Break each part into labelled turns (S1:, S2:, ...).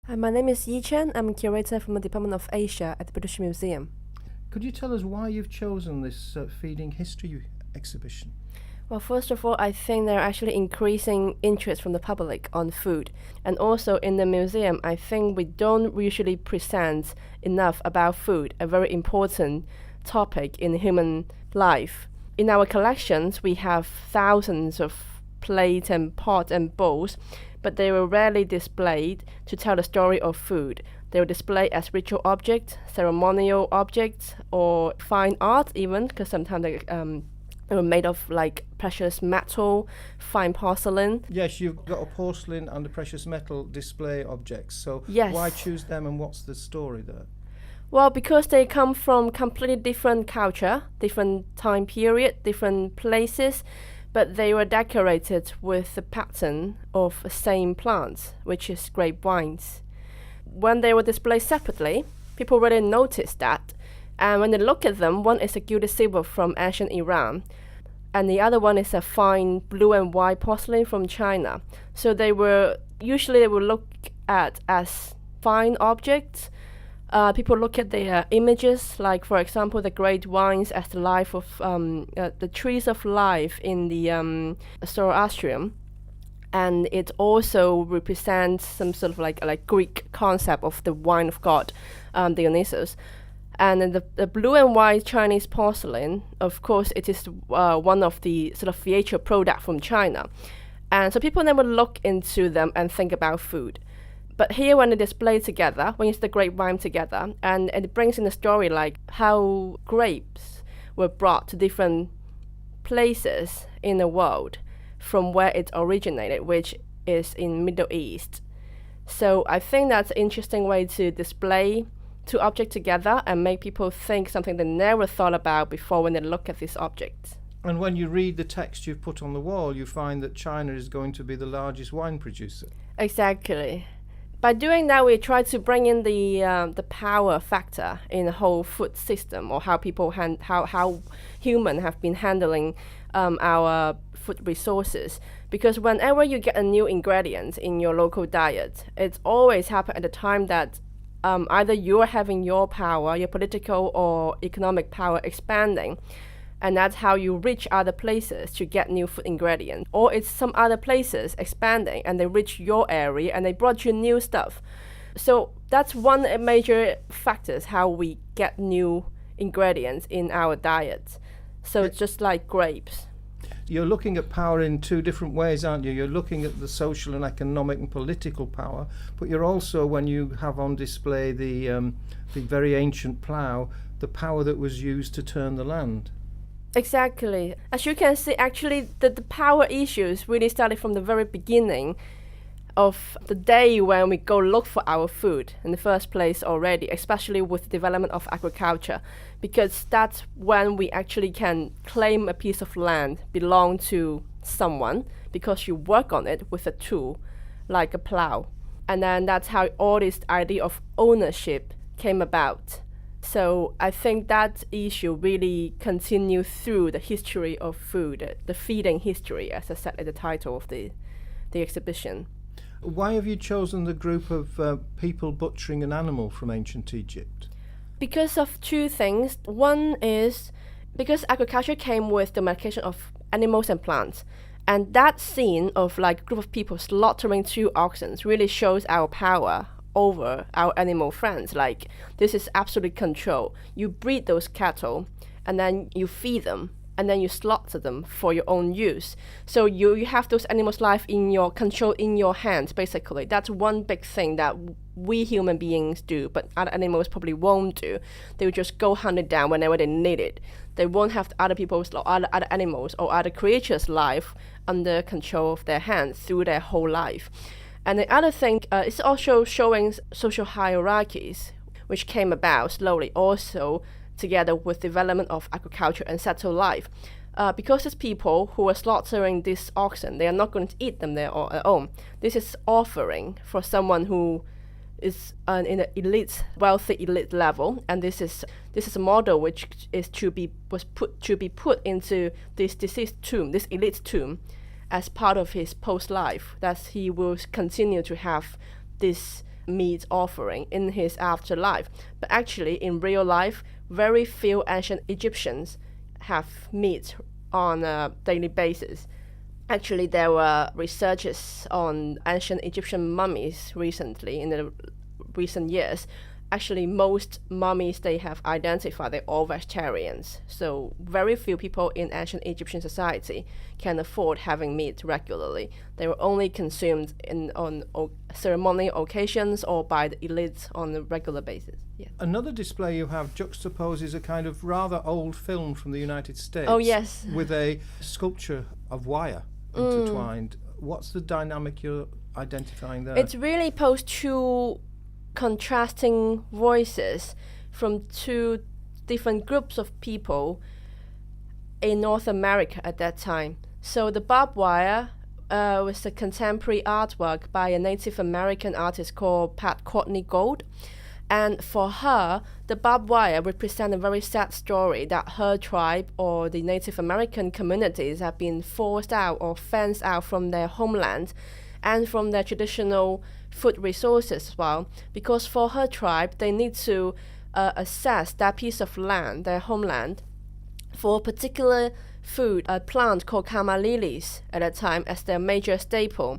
S1: Hi, my name is Chen. I'm a curator from the Department of Asia at the British Museum.
S2: Could you tell us why you've chosen this feeding history exhibition?
S1: Well, first of all, I think there are actually increasing interest from the public on food. And also in the museum, I think we don't usually present enough about food, a very important topic in human life. In our collections, we have thousands of plates and pots and bowls, but they were rarely displayed to tell the story of food. They were displayed as ritual objects, ceremonial objects, or fine art even, because sometimes they were made of like precious metal, fine porcelain.
S2: Yes, you've got a porcelain and a precious metal display objects. So
S1: Yes.
S2: why choose them and what's the story there?
S1: Well, because they come from completely different culture, different time period, different places, but they were decorated with the pattern of the same plants, which is grape vines. When they were displayed separately, people really noticed that. And when they look at them, one is a gilded silver from ancient Iran, and the other one is a fine blue and white porcelain from China. So they were looked at as fine objects. People look at their images, like for example, the great vines as the life of the trees of life in the Zoroastrian, and it also represents some sort of like Greek concept of the wine of God, Dionysus. And then the blue and white Chinese porcelain, of course, it is one of the sort of feature product from China. And so people never look into them and think about food. But here, when they display together, when you see the grapevine together, and it brings in the story like how grapes were brought to different places in the world from where it originated, which is in Middle East. So I think that's an interesting way to display two objects together and make people think something they never thought about before when they look at these objects.
S2: And when you read the text you've put on the wall, you find that China is going to be the largest wine producer.
S1: Exactly. By doing that, we try to bring in the power factor in the whole food system, or how people how human have been handling our food resources. Because whenever you get a new ingredient in your local diet, it's always happen at the time that either you're having your power, your political or economic power expanding, and that's how you reach other places to get new food ingredients. Or it's some other places expanding and they reach your area and they brought you new stuff. So that's one major factors how we get new ingredients in our diet. So it's just like grapes.
S2: You're looking at power in two different ways, aren't you? You're looking at the social and economic and political power, but you're also, when you have on display the very ancient plough, the power that was used to turn the land.
S1: Exactly. As you can see, actually, the power issues really started from the very beginning of the day when we go look for our food in the first place already, especially with the development of agriculture, because that's when we actually can claim a piece of land belong to someone because you work on it with a tool like a plow. And then that's how all this idea of ownership came about. So I think that issue really continues through the history of food, the feeding history, as I said in the title of the exhibition.
S2: Why have you chosen the group of people butchering an animal from ancient Egypt?
S1: Because of two things. One is because agriculture came with domestication of animals and plants. And that scene of like a group of people slaughtering two oxen really shows our power over our animal friends. Like, this is absolute control. You breed those cattle and then you feed them and then you slaughter them for your own use. So you have those animals' life in your control, in your hands, basically. That's one big thing that we human beings do, but other animals probably won't do. They will just go hunt it down whenever they need it. They won't have other people's or other animals or other creatures' life under control of their hands through their whole life. And the other thing is also showing social hierarchies, which came about slowly also together with development of agriculture and settled life. Because these people who are slaughtering these oxen, they are not going to eat them there on their own. This is offering for someone who is in an elite, wealthy elite level, and this is a model which is to be put into this deceased tomb, this elite tomb, as part of his post life, that he will continue to have this meat offering in his afterlife. But actually, in real life, very few ancient Egyptians have meat on a daily basis. Actually, there were researches on ancient Egyptian mummies recently, in the recent years. Actually, most mummies they have identified, they're all vegetarians. So very few people in ancient Egyptian society can afford having meat regularly. They were only consumed on ceremonial occasions or by the elites on a regular basis. Yeah.
S2: Another display you have juxtaposes a kind of rather old film from the United States.
S1: Oh, yes.
S2: With a sculpture of wire intertwined. What's the dynamic you're identifying there?
S1: It's really posed two contrasting voices from two different groups of people in North America at that time. So the barbed wire was a contemporary artwork by a Native American artist called Pat Courtney Gold. And for her, the barbed wire represents a very sad story that her tribe or the Native American communities have been forced out or fenced out from their homeland and from their traditional food resources as well. Because for her tribe, they need to assess that piece of land, their homeland, for a particular food, a plant called kama lilies at that time as their major staple.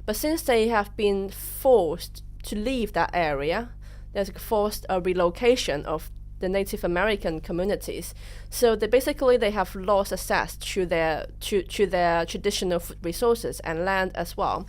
S1: But since they have been forced to leave that area, there's forced a relocation of the Native American communities. So they have lost access to their traditional food resources and land as well.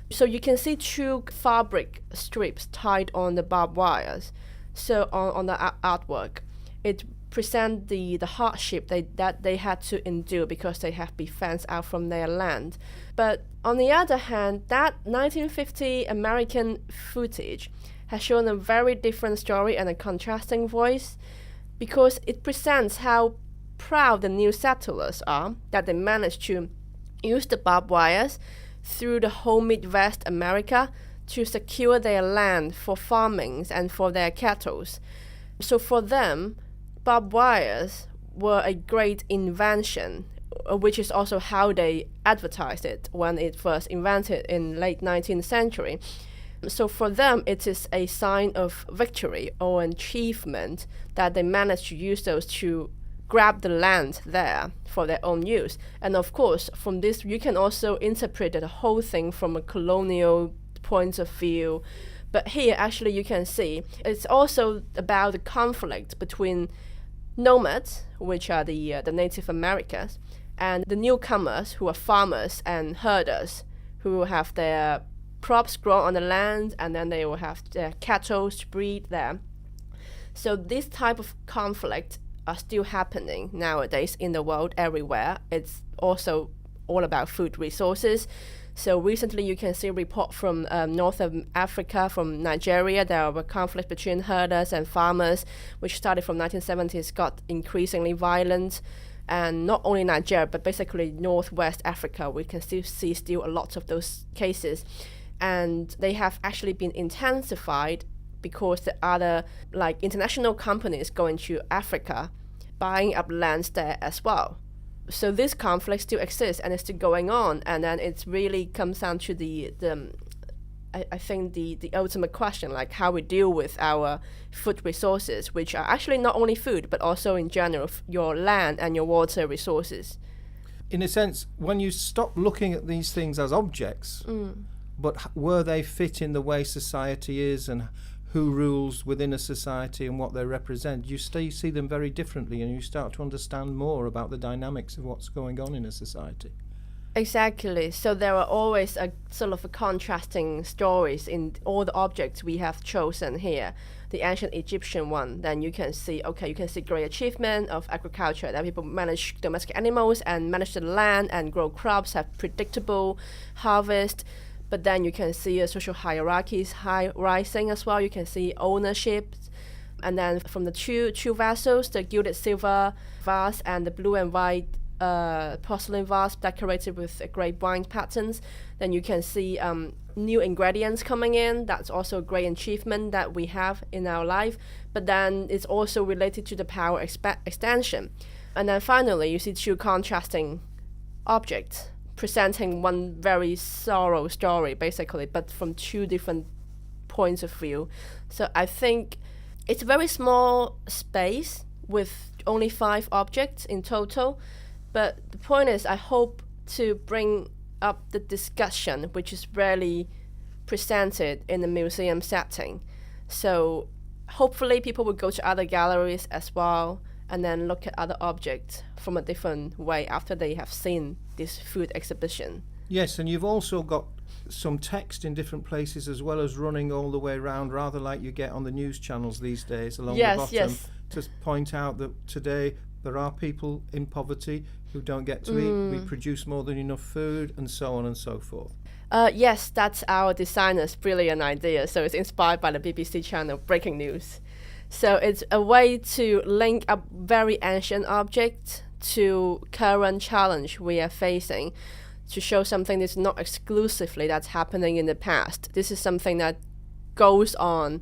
S1: So you can see two fabric strips tied on the barbed wires. So on the artwork, it presents the hardship that they had to endure because they have been fenced out from their land. But on the other hand, that 1950 American footage has shown a very different story and a contrasting voice because it presents how proud the new settlers are that they managed to use the barbed wires through the whole Midwest America to secure their land for farming and for their cattle. So for them, barbed wires were a great invention, which is also how they advertised it when it was invented in late 19th century. So for them, it is a sign of victory or achievement that they managed to use those to grab the land there for their own use. And of course, from this, you can also interpret the whole thing from a colonial point of view. But here, actually, you can see it's also about the conflict between nomads, which are the Native Americans, and the newcomers, who are farmers and herders, who have their crops grown on the land, and then they will have their cattle to breed there. So this type of conflict are still happening nowadays in the world everywhere. It's also all about food resources. So recently you can see a report from North Africa, from Nigeria. There were conflicts between herders and farmers, which started from 1970s, got increasingly violent. And not only Nigeria, but basically Northwest Africa, we can still see a lot of those cases. And they have actually been intensified because the other international companies going to Africa, buying up lands there as well. So this conflict still exists and it's still going on. And then it really comes down to the ultimate question, like how we deal with our food resources, which are actually not only food, but also in general your land and your water resources.
S2: In a sense, when you stop looking at these things as objects, but where they fit in the way society is and who rules within a society and what they represent, you see them very differently and you start to understand more about the dynamics of what's going on in a society.
S1: Exactly. So there are always a sort of a contrasting stories in all the objects we have chosen here. The ancient Egyptian one, then you can see great achievement of agriculture, that people manage domestic animals and manage the land and grow crops, have predictable harvest. But then you can see social hierarchies rising as well. You can see ownership. And then from the two vessels, the gilded silver vase and the blue and white porcelain vase decorated with great wine patterns, then you can see new ingredients coming in. That's also a great achievement that we have in our life. But then it's also related to the power extension. And then finally, you see two contrasting objects presenting one very sorrow story, basically, but from two different points of view. So I think it's a very small space with only 5 objects in total. But the point is, I hope to bring up the discussion, which is rarely presented in a museum setting. So hopefully people will go to other galleries as well and then look at other objects from a different way after they have seen this food exhibition.
S2: Yes, and you've also got some text in different places as well as running all the way around, rather like you get on the news channels these days along the bottom, to point out that today there are people in poverty who don't get to eat, we produce more than enough food, and so on and so forth.
S1: Yes, that's our designer's brilliant idea. So it's inspired by the BBC channel Breaking News. So it's a way to link up very ancient objects to current challenge we are facing, to show something that's not exclusively that's happening in the past. This is something that goes on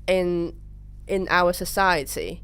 S1: in our society.